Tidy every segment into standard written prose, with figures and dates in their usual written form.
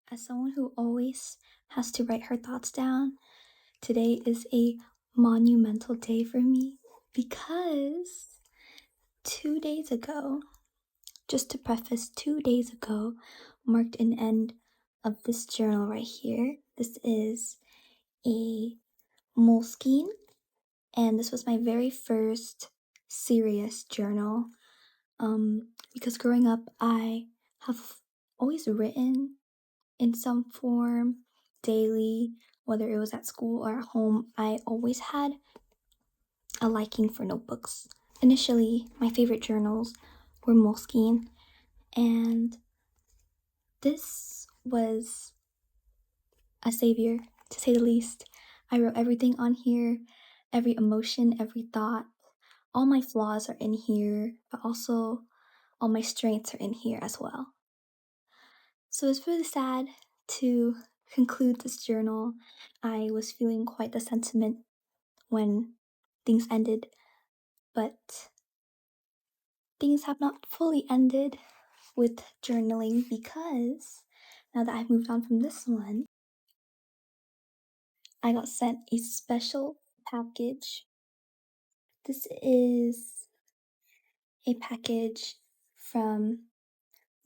As someone who always has to write her thoughts down, today is a monumental day for me because 2 days ago, just to preface, 2 days ago marked an end of this journal right here. This is a moleskine, and this was my very first serious journal. Because growing up, I have always written in some form daily, whether it was at school or at home. I always had a liking for notebooks. Initially, my favorite journals were moleskine, and this was a savior, to say the least. I wrote everything on here, every emotion, every thought. All my flaws are in here, but also all my strengths are in here as well. So it's really sad to conclude this journal. I was feeling quite the sentiment when things ended, but things have not fully ended with journaling because now that I've moved on from this one, I got sent a special package. This is a package from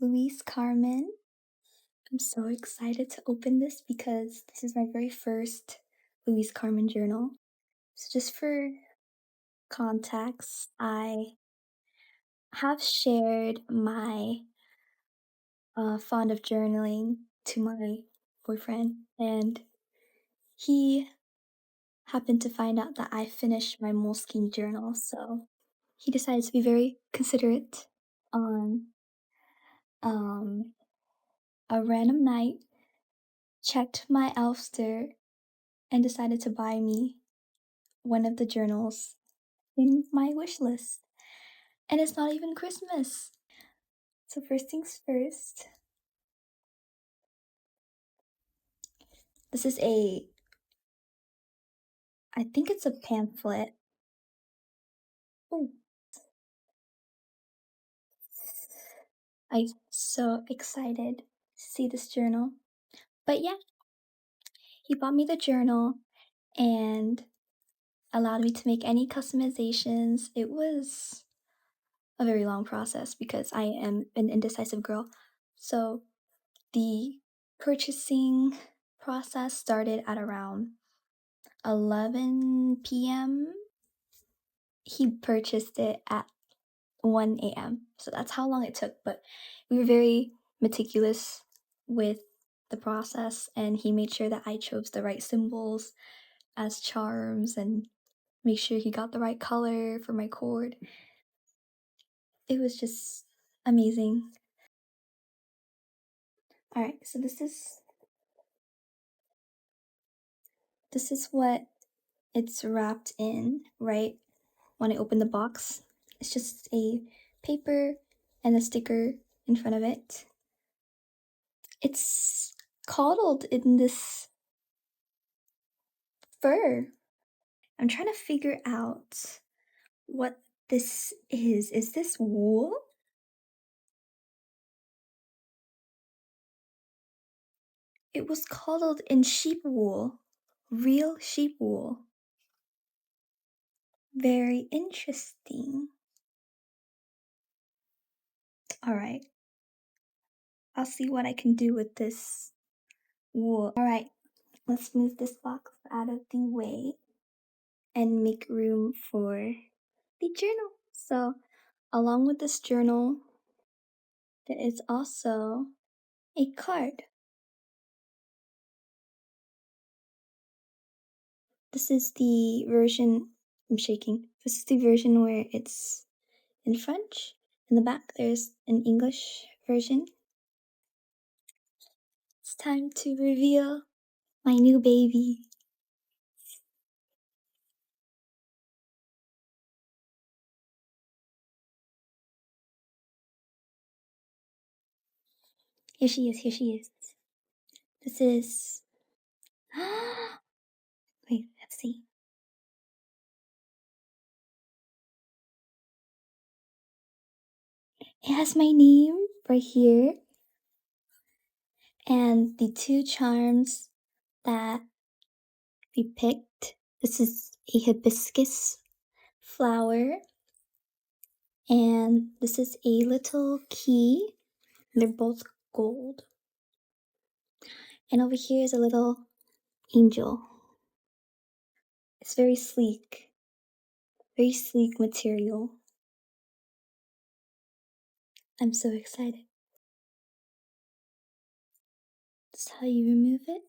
Louis Carmen. I'm so excited to open this because this is my very first Louis Carmen journal. So just for context, I have shared my fond of journaling to my boyfriend, and he happened to find out that I finished my moleskine journal, so he decided to be very considerate on um, a random night, checked my Elfster, and decided to buy me one of the journals in my wish list. And it's not even Christmas. So first things first, this is I think it's a pamphlet. Oh, I'm so excited to see this journal. But yeah, he bought me the journal and allowed me to make any customizations. It was a very long process because I am an indecisive girl. So the purchasing process started at around 11 p.m. He purchased it at 1 a.m. So that's how long it took. But we were very meticulous with the process, and he made sure that I chose the right symbols as charms and make sure he got the right color for my cord. It was just amazing. All right, so this is what it's wrapped in, right? When I open the box, it's just a paper and a sticker in front of it. It's coddled in this fur. I'm trying to figure out what this is. Is this wool? It was coddled in sheep wool, real sheep wool. Very interesting. All right, I'll see what I can do with this wool. All right, let's move this box out of the way and make room for the journal. So, along with this journal, there is also a card. This is the version, I'm shaking. This is the version where it's in French. In the back, there's an English version. It's time to reveal my new baby. Here she is, here she is. This is. Wait, let's see. It has my name right here. And the two charms that we picked, this is a hibiscus flower, and this is a little key. They're both gold. And over here is a little angel. It's very sleek material. I'm so excited. This is how you remove it.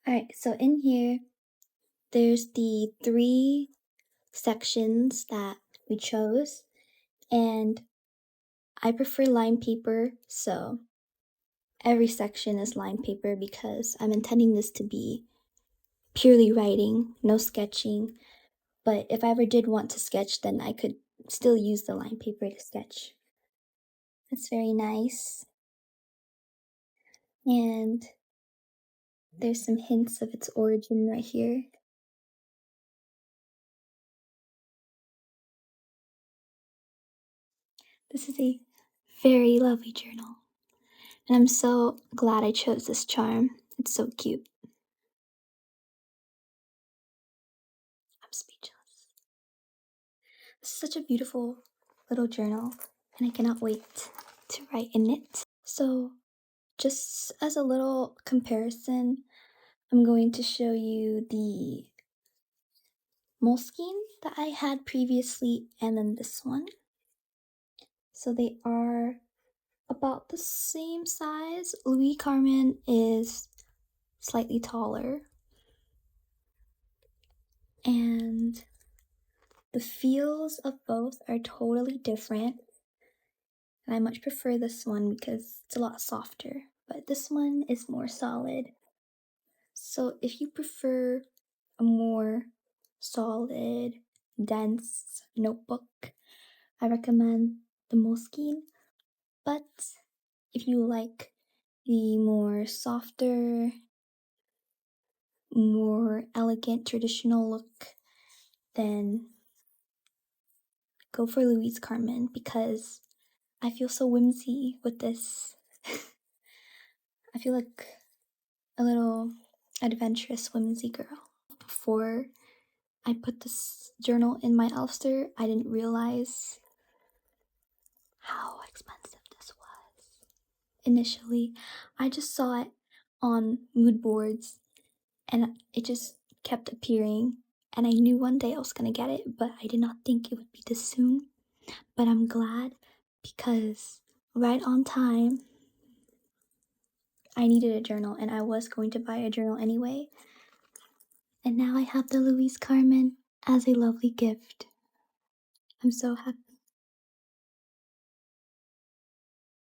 Alright, so in here, there's the 3 sections that we chose, and I prefer lined paper, so every section is lined paper because I'm intending this to be purely writing, no sketching. But if I ever did want to sketch, then I could still use the lined paper to sketch. It's very nice. And there's some hints of its origin right here. This is a very lovely journal. And I'm so glad I chose this charm. It's so cute. I'm speechless. This is such a beautiful little journal, and I cannot wait to write in it. So, just as a little comparison, I'm going to show you the moleskine that I had previously and then this one. So they are about the same size. Louis Carmen is slightly taller, and the feels of both are totally different. And I much prefer this one because it's a lot softer, but this one is more solid. So if you prefer a more solid, dense notebook, I recommend the moleskine. But if you like the more softer, more elegant, traditional look, then go for Louise Carmen because I feel so whimsy with this. I feel like a little adventurous, whimsy girl. Before I put this journal in my Elfster, I didn't realize how expensive this was. Initially, I just saw it on mood boards and it just kept appearing. And I knew one day I was gonna get it, but I did not think it would be this soon. But I'm glad because right on time, I needed a journal and I was going to buy a journal anyway. And now I have the Louise Carmen as a lovely gift. I'm so happy.